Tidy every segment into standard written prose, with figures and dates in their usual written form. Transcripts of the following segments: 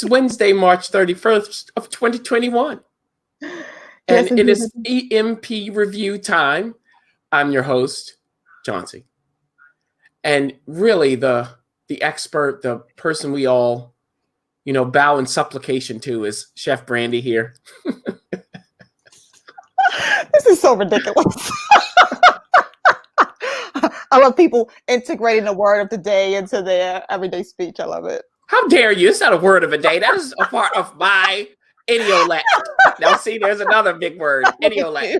It's Wednesday, March 31st of 2021. Yes, And it indeed. is EMP review time. I'm your host, Chauncey. And really the expert, the person we all, bow in supplication to is Chef Brandy here. This is so ridiculous. I love people integrating the word of the day into their everyday speech. I love it. How dare you? It's not a word of a day. That is a part of my idiolect. Now, see, there's another big word, idiolect.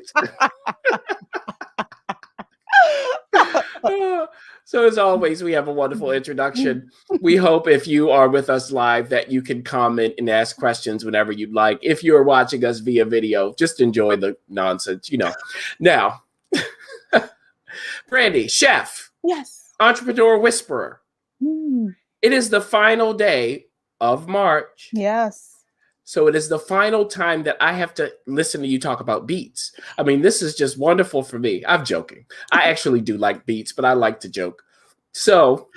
So as always, we have a wonderful introduction. We hope if you are with us live that you can comment and ask questions whenever you'd like. If you're watching us via video, just enjoy the nonsense, Now, Brandy, chef, Yes. entrepreneur whisperer. It is the final day of March. Yes. So it is the final time that I have to listen to you talk about beets. I mean, this is just wonderful for me. I'm joking. I actually do like beets, but I like to joke. So,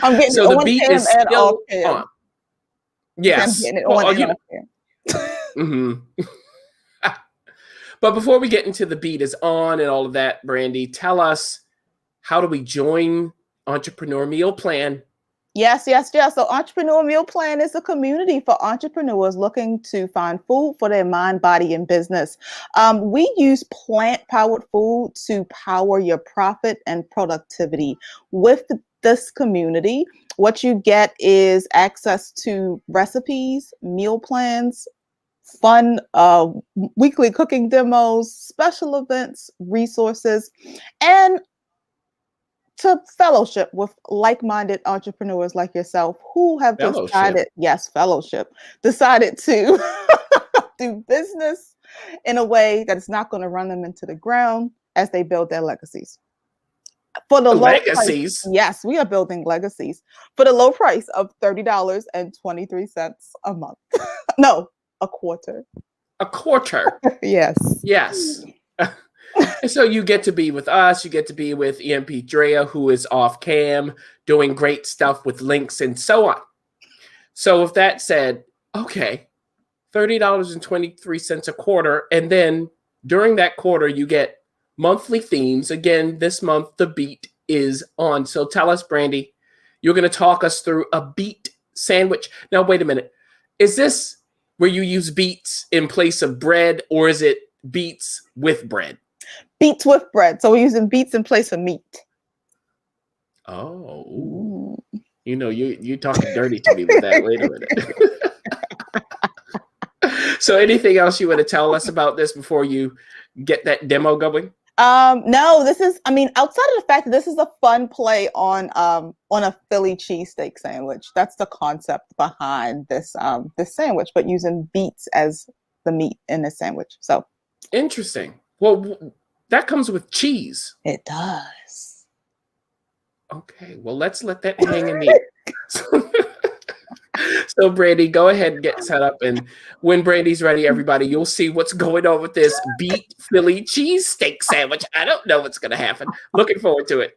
I'm getting so the beet is still on. Yes. I'm getting it on and off. But before we get into the beet is on and all of that, Brandy, tell us, how do we join Entrepreneur Meal Plan? Yes. So Entrepreneur Meal Plan is a community for entrepreneurs looking to find food for their mind, body, and business. We use plant-powered food to power your profit and productivity. With this community, what you get is access to recipes, meal plans, fun weekly cooking demos, special events, resources, and to fellowship with like-minded entrepreneurs like yourself who have decided to do business in a way that is not going to run them into the ground as they build their legacies. For the legacies? Low price, yes, we are building legacies for the low price of $30.23 a month. No, a quarter. A quarter. Yes. And so you get to be with us. You get to be with EMP Drea, who is off cam, doing great stuff with links and so on. So with that said, okay, $30.23 a quarter. And then during that quarter, you get monthly themes. Again, this month, the beet is on. So tell us, Brandy, you're going to talk us through a beet sandwich. Now, wait a minute. Is this where you use beets in place of bread, or is it beets with bread? Beets with bread. So we're using beets in place of meat. Oh. You're talking dirty to me with that. Wait a minute. So anything else you want to tell us about this before you get that demo going? No, outside of the fact that this is a fun play on a Philly cheesesteak sandwich. That's the concept behind this sandwich, but using beets as the meat in the sandwich. So interesting. Well, that comes with cheese. It does. Okay, well, let's let that hang in the air. So, Brandy, go ahead and get set up. And when Brandy's ready, everybody, you'll see what's going on with this beet Philly cheesesteak sandwich. I don't know what's going to happen. Looking forward to it.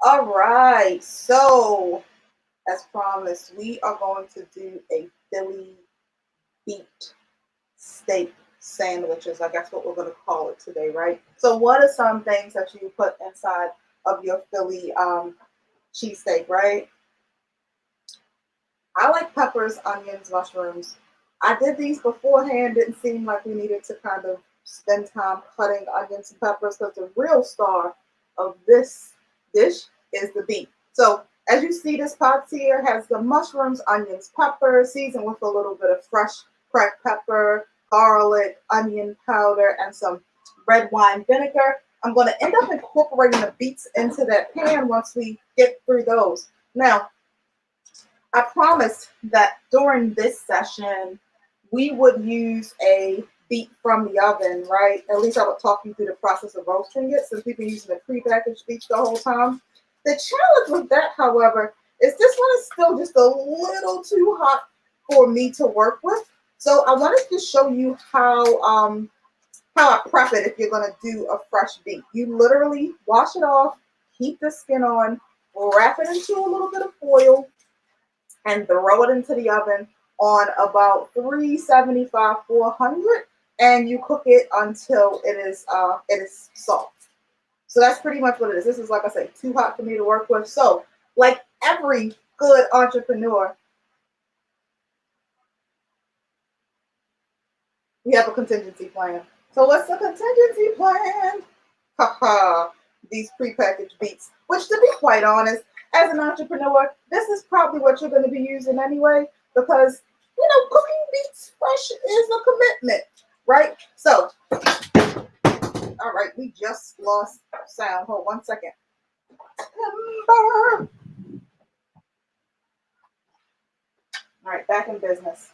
All right, so as promised, we are going to do a Philly beet steak sandwiches. I guess what we're going to call it today, right? So what are some things that you put inside of your Philly cheesesteak, right? I like peppers, onions, mushrooms. I did these beforehand. Didn't seem like we needed to kind of spend time cutting onions and peppers because the real star of this dish is the beet. So as you see, this pot here has the mushrooms, onions, pepper, seasoned with a little bit of fresh cracked pepper, garlic, onion powder, and some red wine vinegar. I'm going to end up incorporating the beets into that pan once we get through those. Now, I promised that during this session, we would use a beet from the oven, right? At least I would talk you through the process of roasting it since we've been using the prepackaged beets the whole time. The challenge with that, however, is this one is still just a little too hot for me to work with. So I wanted to show you how I prep it if you're going to do a fresh beet. You literally wash it off, keep the skin on, wrap it into a little bit of foil, and throw it into the oven on about 375, 400, and you cook it until it is soft. So that's pretty much what it is. This is, like I say, too hot for me to work with. So, like every good entrepreneur, we have a contingency plan. So what's the contingency plan? Haha, these prepackaged beets, which to be quite honest, as an entrepreneur, this is probably what you're going to be using anyway, because, cooking beets fresh is a commitment, right? So, all right, we just lost sound. Hold 1 second. Timber. All right, back in business.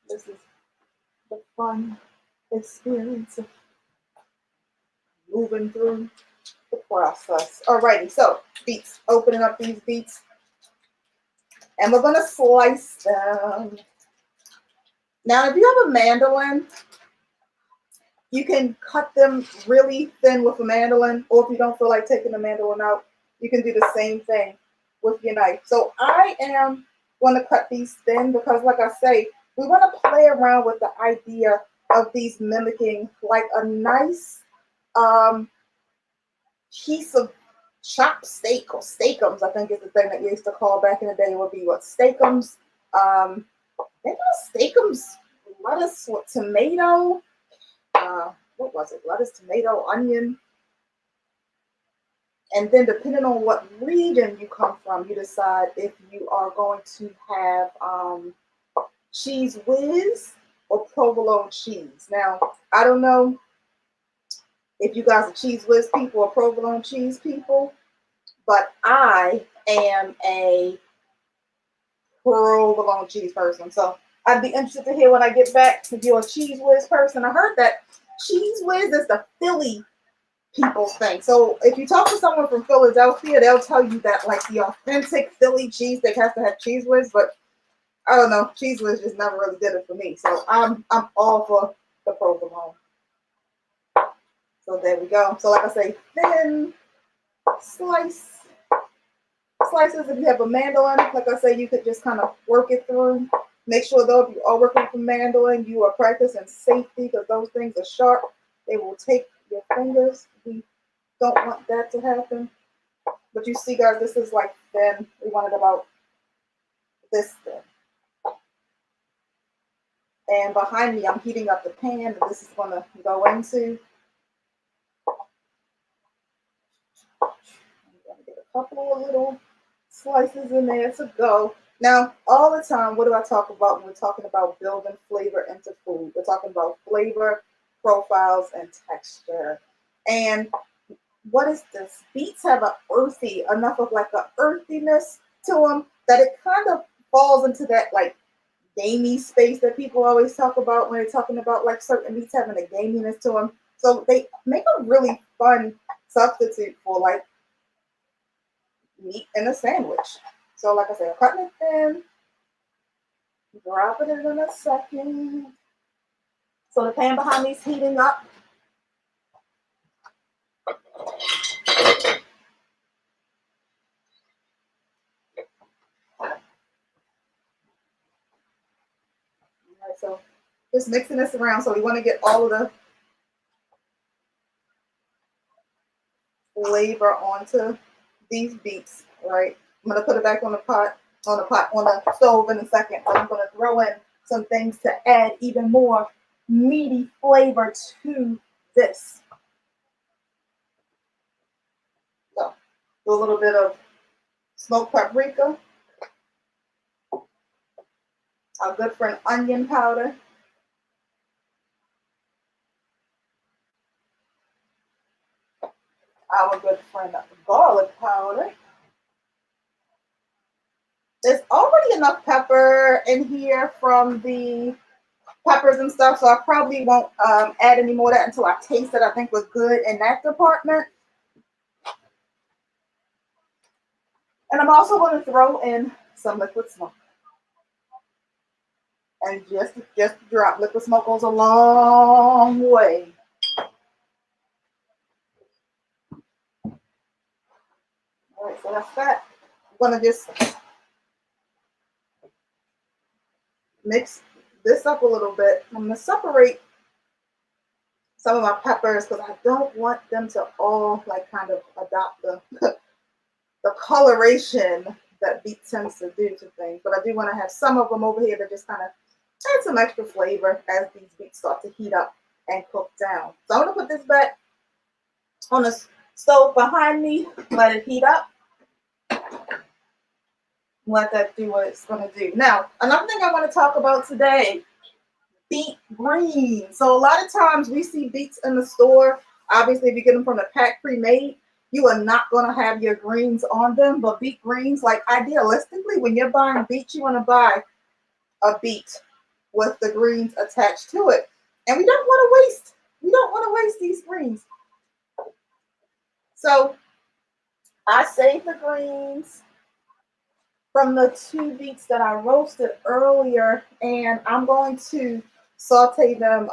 This is the fun experience of moving through the process. Alrighty, so beets. Opening up these beets, and we're gonna slice them. Now, if you have a mandolin, you can cut them really thin with a mandolin, or if you don't feel like taking the mandolin out, you can do the same thing with your knife. So I am going to cut these thin because, like I say, we want to play around with the idea of these mimicking like a nice piece of chopped steak, or steakums, I think is the thing that you used to call back in the day. Would be what, steakums. They got steakums, lettuce with tomato. What was it? Lettuce, tomato, onion. And then depending on what region you come from, you decide if you are going to have cheese whiz or provolone cheese. Now, I don't know if you guys are cheese whiz people or provolone cheese people, but I am a provolone cheese person. So I'd be interested to hear when I get back if you're a cheese whiz person. I heard that cheese whiz is the Philly people's thing. So if you talk to someone from Philadelphia, they'll tell you that like the authentic Philly cheesesteak has to have cheese whiz, but I don't know, cheese whiz just never really did it for me. So I'm all for the provolone. So there we go. So like I say, thin slices. If you have a mandolin, like I say, you could just kind of work it through. Make sure though, if you are working with a mandolin, you are practicing safety because those things are sharp. They will take your fingers. We don't want that to happen. But you see, guys, this is like thin. We want it about this thin. And behind me, I'm heating up the pan that this is going to go into. I'm going to get a couple of little slices in there to go. Now, all the time, what do I talk about when we're talking about building flavor into food? We're talking about flavor, profiles, and texture. And what is this? Beets have enough of like a earthiness to them that it kind of falls into that like gamey space that people always talk about when they're talking about like certain beets having a gaminess to them. So they make a really fun substitute for like meat in a sandwich. So like I said, I'm cutting it thin, dropping it in a second. So the pan behind me is heating up. Just mixing this around. So we want to get all of the flavor onto these beets, right? I'm gonna put it back on the stove in a second, but I'm gonna throw in some things to add even more meaty flavor to this. So do a little bit of smoked paprika, our good friend onion powder, our good friend garlic powder. There's already enough pepper in here from the peppers and stuff, so I probably won't add any more of that until I taste it. I think we're good in that department. And I'm also going to throw in some liquid smoke. And just drop. Liquid smoke goes a long way. All right, so that's that. I'm going to just mix this up a little bit. I'm going to separate some of my peppers because I don't want them to all like kind of adopt the the coloration that beet tends to do to things. But I do want to have some of them over here that just kind of add some extra flavor as these beets start to heat up and cook down. So I'm going to put this back on the stove behind me, let it heat up. Let that do what it's going to do. Now, another thing I want to talk about today, beet greens. So a lot of times we see beets in the store. Obviously, if you get them from the pack pre-made, you are not going to have your greens on them. But beet greens, like idealistically, when you're buying beets, you want to buy a beet with the greens attached to it. And we don't want to waste these greens. So I save the greens from the 2 beets that I roasted earlier, and I'm going to saute them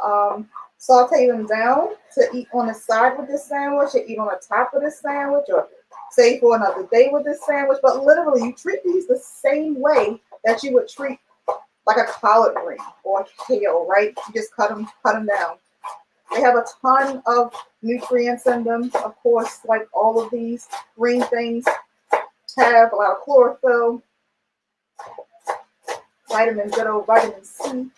down to eat on the side with this sandwich, or eat on the top of this sandwich, or save for another day with this sandwich. But literally, you treat these the same way that you would treat like a collard green or a kale, right? You just cut them down. They have a ton of nutrients in them, of course, like all of these green things have a lot of chlorophyll, good old vitamin C,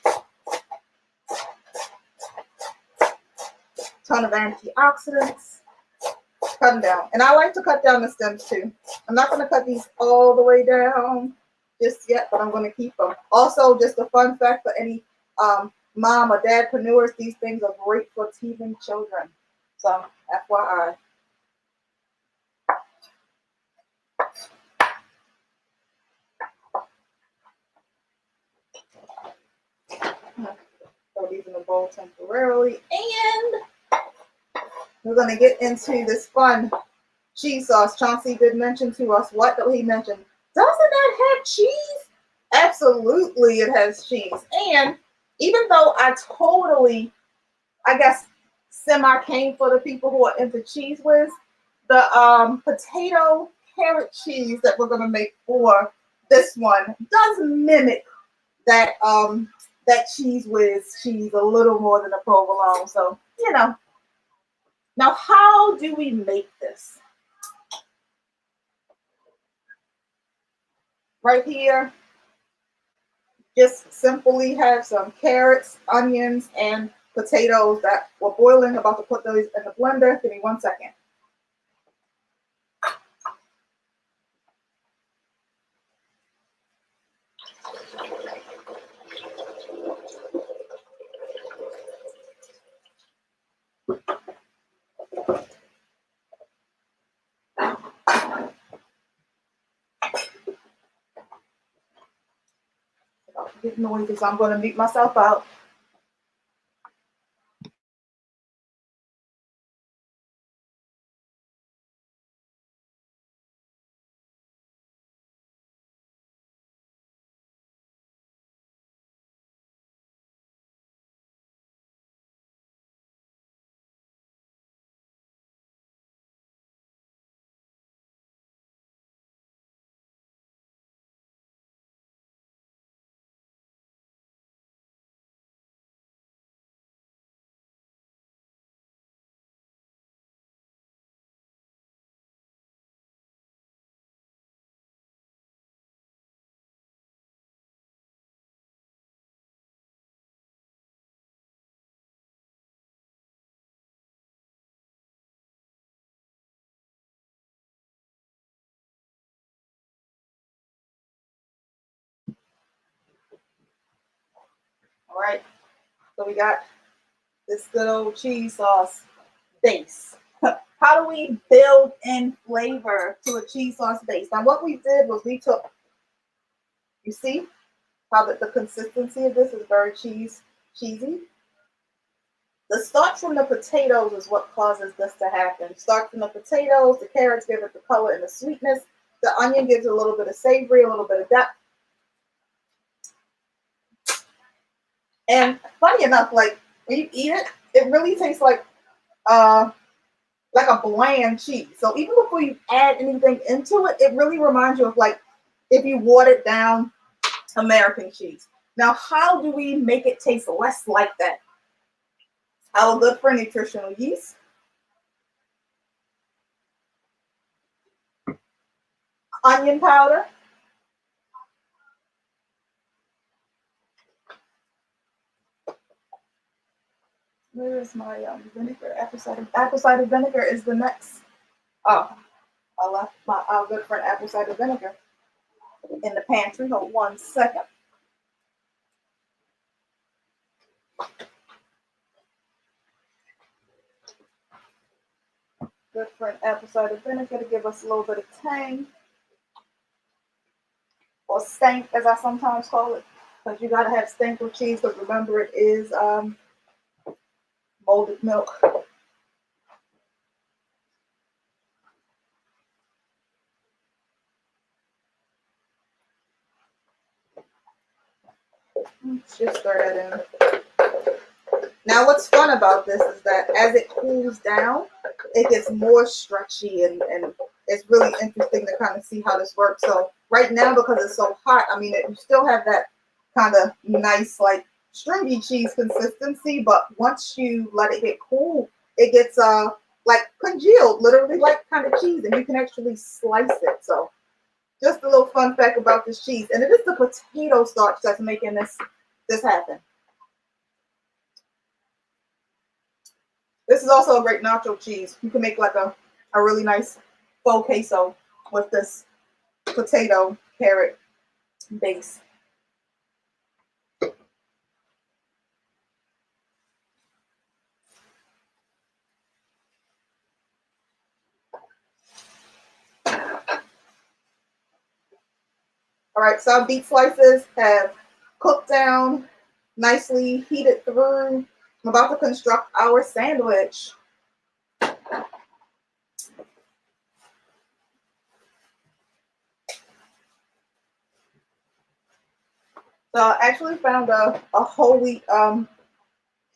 ton of antioxidants. Cut them down. And I like to cut down the stems too. I'm not going to cut these all the way down just yet, but I'm going to keep them. Also, just a fun fact for any mom or dadpreneurs, these things are great for teething children. So, FYI. Throw these in the bowl temporarily. And we're going to get into this fun cheese sauce. Chauncey did mention to us what he mentioned. Doesn't that have cheese? Absolutely, it has cheese. And even though I totally, I guess, semi came for the people who are into Cheese Whiz, the potato carrot cheese that we're gonna make for this one does mimic that that Cheese Whiz cheese a little more than a provolone. So you know. Now, how do we make this? Right here, just simply have some carrots, onions, and potatoes that were boiling. About to put those in the blender. Give me 1 second. Get noises. I'm going to mute myself out. All right, so we got this good old cheese sauce base. How do we build in flavor to a cheese sauce base? Now, what we did was we took, you see how the consistency of this is very cheesy. The starch from the potatoes is what causes this to happen. Starch from the potatoes, the carrots give it the color and the sweetness. The onion gives it a little bit of savory, a little bit of depth. And funny enough, like when you eat it, it really tastes like a bland cheese. So even before you add anything into it, it really reminds you of like if you watered down American cheese. Now, how do we make it taste less like that? Our good friend nutritional yeast, onion powder, where is my vinegar? Apple cider vinegar is the next. Oh, I left our good friend apple cider vinegar in the pantry. Hold 1 second. Good friend apple cider vinegar to give us a little bit of tang, or stank, as I sometimes call it, because you gotta have stank with cheese. Because remember, it is molded milk. Let's just stir that in. Now, what's fun about this is that as it cools down, it gets more stretchy, and it's really interesting to kind of see how this works. So right now, because it's so hot, I mean, you still have that kind of nice, like stringy cheese consistency, but once you let it get cool, it gets like congealed, literally like kind of cheese, and you can actually slice it. So just a little fun fact about this cheese, and it is the potato starch that's making this happen. This is also a great nacho cheese. You can make like a really nice faux queso with this potato carrot base. All right, so our beet slices have cooked down, nicely heated through. I'm about to construct our sandwich. So I actually found a whole wheat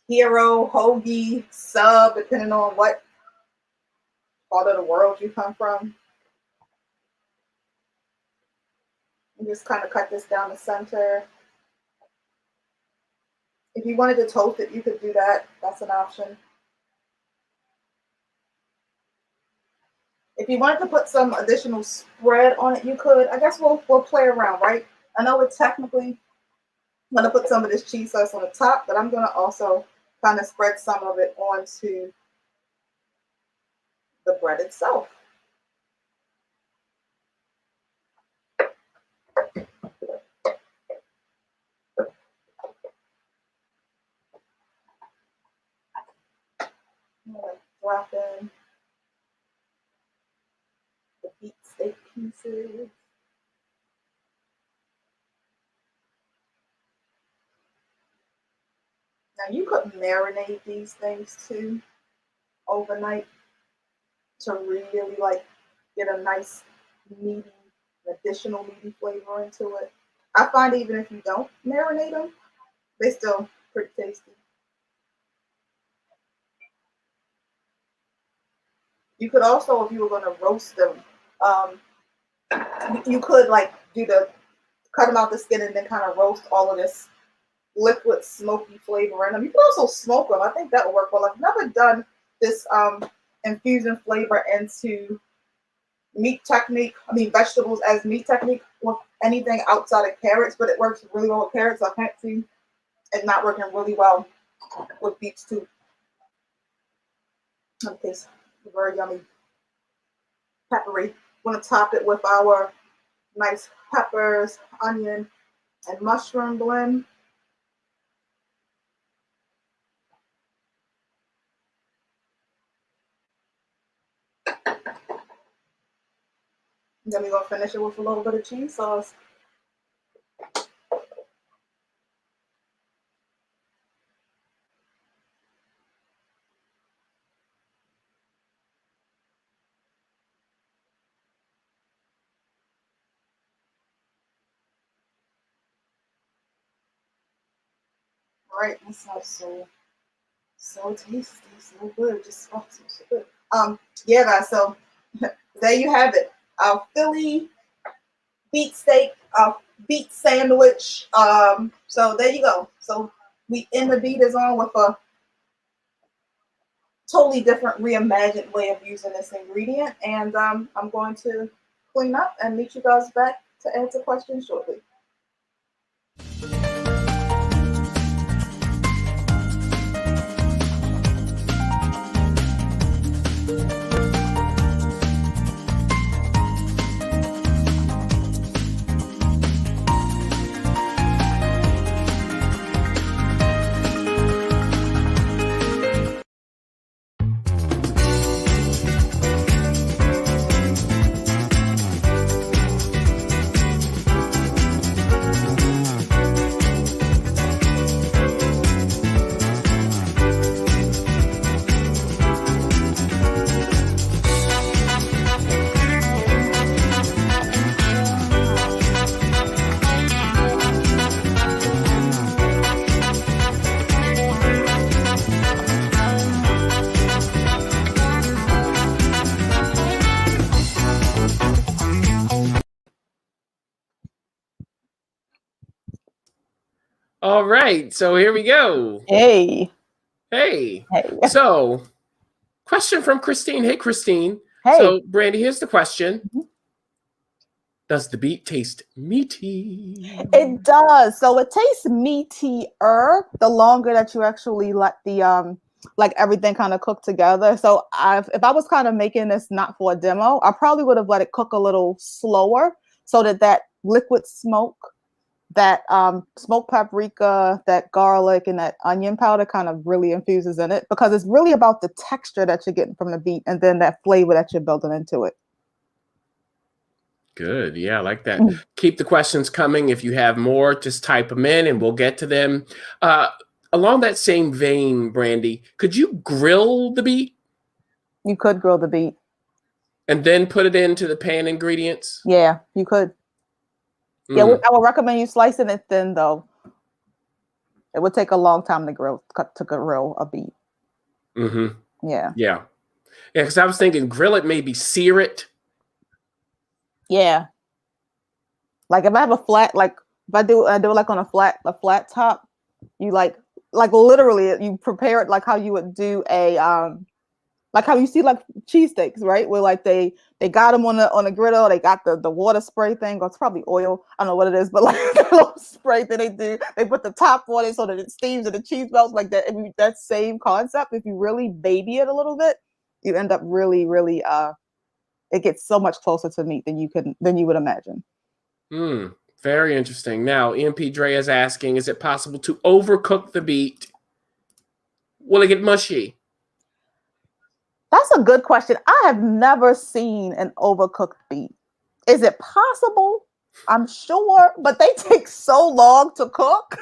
hero, hoagie, sub, depending on what part of the world you come from. And just kind of cut this down the center. If you wanted to toast it, you could do that. That's an option. If you wanted to put some additional spread on it, you could. I guess we'll play around, right? I know it's technically I'm gonna put some of this cheese sauce on the top, but I'm gonna also kind of spread some of it onto the bread itself. I'm gonna drop in the beet steak pieces. Now you could marinate these things too overnight to really like get a nice meaty, additional meaty flavor into it. I find even if you don't marinate them, they still pretty tasty. You could also, if you were going to roast them, um, you could like cut them out the skin and then kind of roast all of this liquid smoky flavor in them. You can also smoke them. I think that would work well. I've never done this infusion flavor into meat technique. I mean vegetables as meat technique with anything outside of carrots, but it works really well with carrots. So I can't see it not working really well with beets too. It tastes very yummy, peppery. Want to top it with our nice peppers, onion, and mushroom blend. Then we're gonna finish it with a little bit of cheese sauce. All right, that sounds so tasty, so good. Just so good. Yeah, guys. So there you have it. Our Philly beet steak, our beet sandwich. So there you go. So we end the beet is on with a totally different, reimagined way of using this ingredient. And I'm going to clean up and meet you guys back to answer questions shortly. All right, so here we go. Hey. Hey. Hey. So, question from Christine. Hey, Christine. Hey. So, Brandy, here's the question. Does the beet taste meaty? It does. So it tastes meatier the longer that you actually let the like everything kind of cook together. So if I was kind of making this not for a demo, I probably would have let it cook a little slower so that liquid smoke, that smoked paprika, that garlic, and that onion powder kind of really infuses in it, because it's really about the texture that you're getting from the beet and then that flavor that you're building into it. Good. Yeah, I like that. Keep the questions coming. If you have more, just type them in and we'll get to them. Along that same vein, Brandy, could you grill the beet? You could grill the beet. And then put it into the pan ingredients? Yeah, you could. Yeah, I would recommend you slicing it thin, though. It would take a long time to grill a beet. Mm-hmm. Yeah. Yeah. Yeah, because I was thinking grill it, maybe sear it. Yeah. Like if I have a flat, like if I do it like on a flat top, you like literally you prepare it like how you would do a like how you see like cheesesteaks, right? Where like they got them on a griddle, they got the water spray thing, or it's probably oil, I don't know what it is, but like the little spray that they put the top on it so that it steams and the cheese melts like that. And that same concept, if you really baby it a little bit, you end up really it gets so much closer to meat than you would imagine. Very interesting. Now, EMP Dre is asking, is it possible to overcook the beet? Will it get mushy? That's a good question. I have never seen an overcooked beet. Is it possible? I'm sure, but they take so long to cook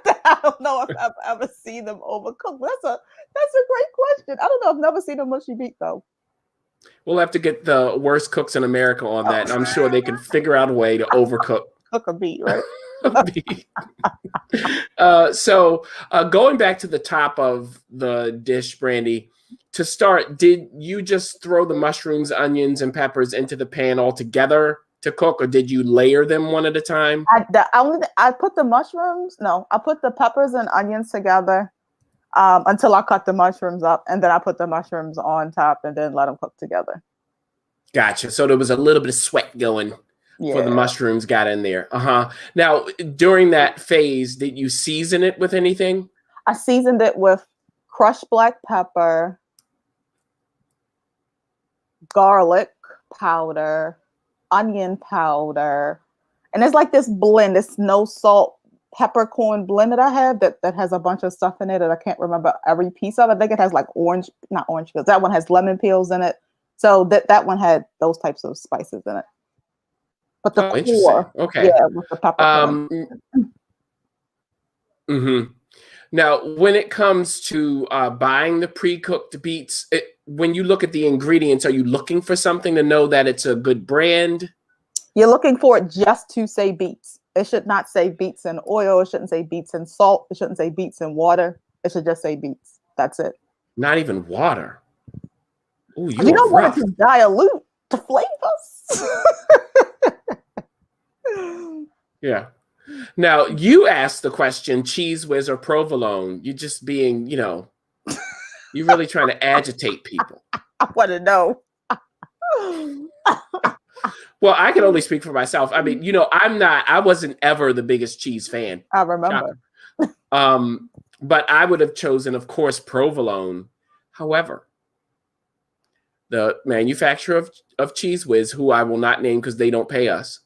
that I don't know if I've ever seen them overcooked. That's a great question. I don't know. I've never seen a mushy beet though. We'll have to get the worst cooks in America on that. I'm sure they can figure out a way to overcook. Cook a beet, right? So going back to the top of the dish, Brandy, to start, did you just throw the mushrooms, onions, and peppers into the pan all together to cook, or did you layer them one at a time? I put the mushrooms. No, I put the peppers and onions together until I cut the mushrooms up, and then I put the mushrooms on top and then let them cook together. Gotcha. So there was a little bit of sweat going for the mushrooms got in there. Now, during that phase, did you season it with anything? I seasoned it with crushed black pepper, garlic powder, onion powder, and it's like this blend, this no salt peppercorn blend that I have that has a bunch of stuff in it that I can't remember every piece of it. I think it has like not orange peels. That one has lemon peels in it. So that one had those types of spices in it. But the Oh, interesting. core, Okay. yeah, with the pepper corn. Um, Now, when it comes to buying the pre-cooked beets, when you look at the ingredients, are you looking for something to know that it's a good brand? You're looking for it just to say beets. It should not say beets and oil. It shouldn't say beets and salt. It shouldn't say beets and water. It should just say beets. That's it. Not even water. Oh, Because you you are don't want it rough. to dilute the flavors. Yeah. Now, you asked the question, cheese whiz or provolone. You're just being, you're really trying to agitate people. I want to know. Well, I can only speak for myself. I mean, I wasn't ever the biggest cheese fan. I remember. Shocker. But I would have chosen, of course, provolone. However, the manufacturer of Cheese Whiz, who I will not name because they don't pay us,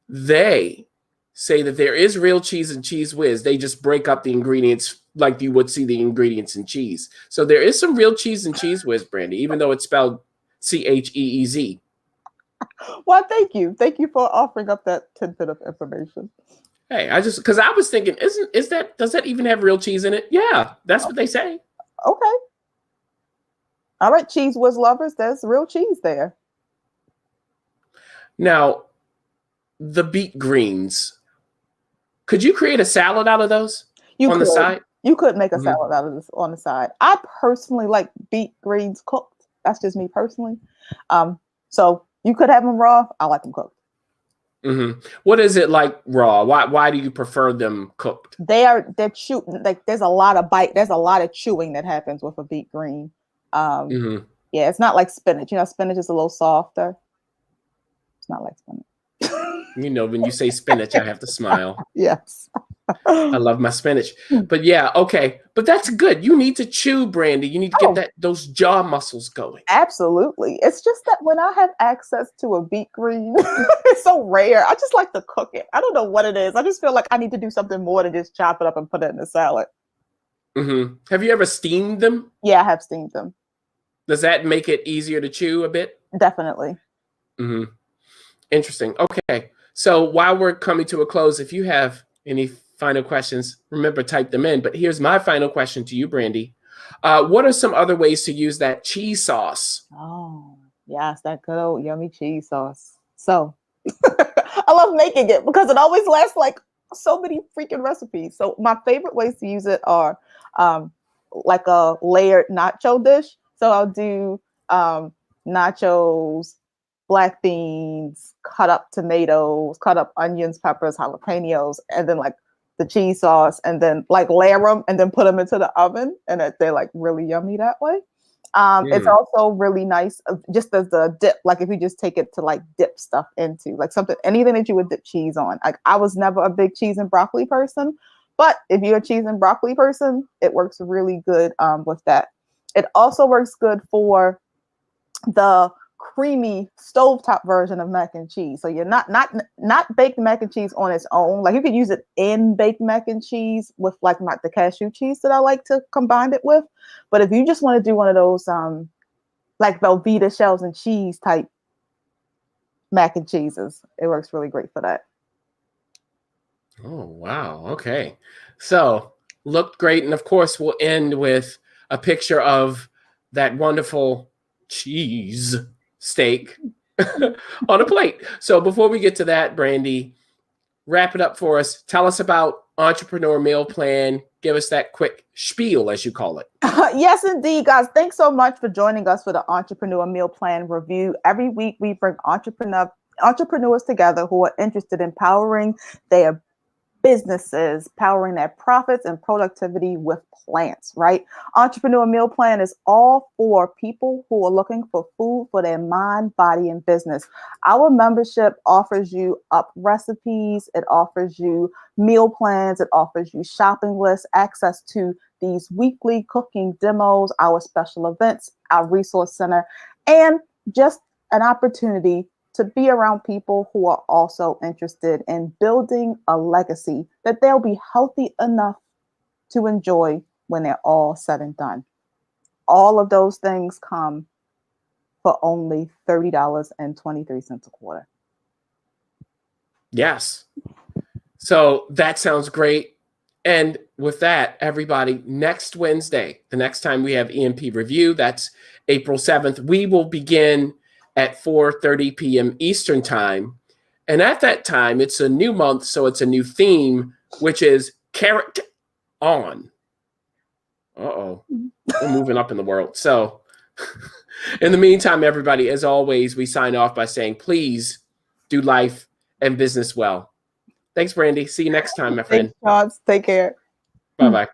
they say that there is real cheese in Cheese Whiz. They just break up the ingredients like you would see the ingredients in cheese. So there is some real cheese in Cheese Whiz, Brandy, even though it's spelled Cheez. Well, thank you. Thank you for offering up that tidbit of information. Hey, because I was thinking, does that even have real cheese in it? Yeah, that's what they say. Okay. All right, Cheese Whiz lovers, there's real cheese there. Now, the beet greens. Could you create a salad out of those on the side? You could make a Mhm. salad out of this on the side. I personally like beet greens cooked. That's just me personally. So you could have them raw. I like them cooked. What is it like raw? Why do you prefer them cooked? They're chewing, like there's a lot of bite. There's a lot of chewing that happens with a beet green. Yeah, it's not like spinach. Spinach is a little softer. It's not like spinach. When you say spinach, I have to smile. Yes. I love my spinach. But yeah, okay. But that's good. You need to chew, Brandy. You need to get those jaw muscles going. Absolutely. It's just that when I have access to a beet green, it's so rare. I just like to cook it. I don't know what it is. I just feel like I need to do something more than just chop it up and put it in a salad. Have you ever steamed them? Yeah, I have steamed them. Does that make it easier to chew a bit? Definitely. Interesting. Okay. So while we're coming to a close, if you have any final questions, remember, type them in. But here's my final question to you, Brandy. What are some other ways to use that cheese sauce? Oh, yes, that good old yummy cheese sauce. So I love making it because it always lasts like so many freaking recipes. So my favorite ways to use it are like a layered nacho dish. So I'll do nachos, black beans, cut up tomatoes, cut up onions, peppers, jalapenos, and then like the cheese sauce, and then like layer them and then put them into the oven, and they're like really yummy that way. It's also really nice just as a dip, like if you just take it to like dip stuff into like anything that you would dip cheese on. Like I was never a big cheese and broccoli person, but if you're a cheese and broccoli person, it works really good with that. It also works good for the creamy stovetop version of mac and cheese. So you're not baked mac and cheese on its own. Like you could use it in baked mac and cheese with like not the cashew cheese that I like to combine it with. But if you just want to do one of those like Velveeta shells and cheese type mac and cheeses, it works really great for that. Oh, wow. Okay. So looked great. And of course, we'll end with a picture of that wonderful cheese steak on a plate. So before we get to that, Brandy, wrap it up for us. Tell us about Entrepreneur Meal Plan. Give us that quick spiel, as you call it. Yes, indeed, guys. Thanks so much for joining us for the Entrepreneur Meal Plan review. Every week, we bring entrepreneurs together who are interested in powering their businesses, powering their profits and productivity with plants, right? Entrepreneur Meal Plan is all for people who are looking for food for their mind, body, and business. Our membership offers you up recipes, it offers you meal plans, it offers you shopping lists, access to these weekly cooking demos, our special events, our resource center, and just an opportunity to be around people who are also interested in building a legacy that they'll be healthy enough to enjoy when they're all said and done. All of those things come for only $30.23 a quarter. Yes. So that sounds great. And with that, everybody, next Wednesday, the next time we have EMP review, that's April 7th, we will begin at 4:30 p.m. Eastern time. And at that time, it's a new month, so it's a new theme, which is Carrot On. Uh-oh. We're moving up in the world. So in the meantime, everybody, as always, we sign off by saying, please do life and business well. Thanks, Brandy. See you next time, my friend. Thanks, Charles. Take care. Bye-bye.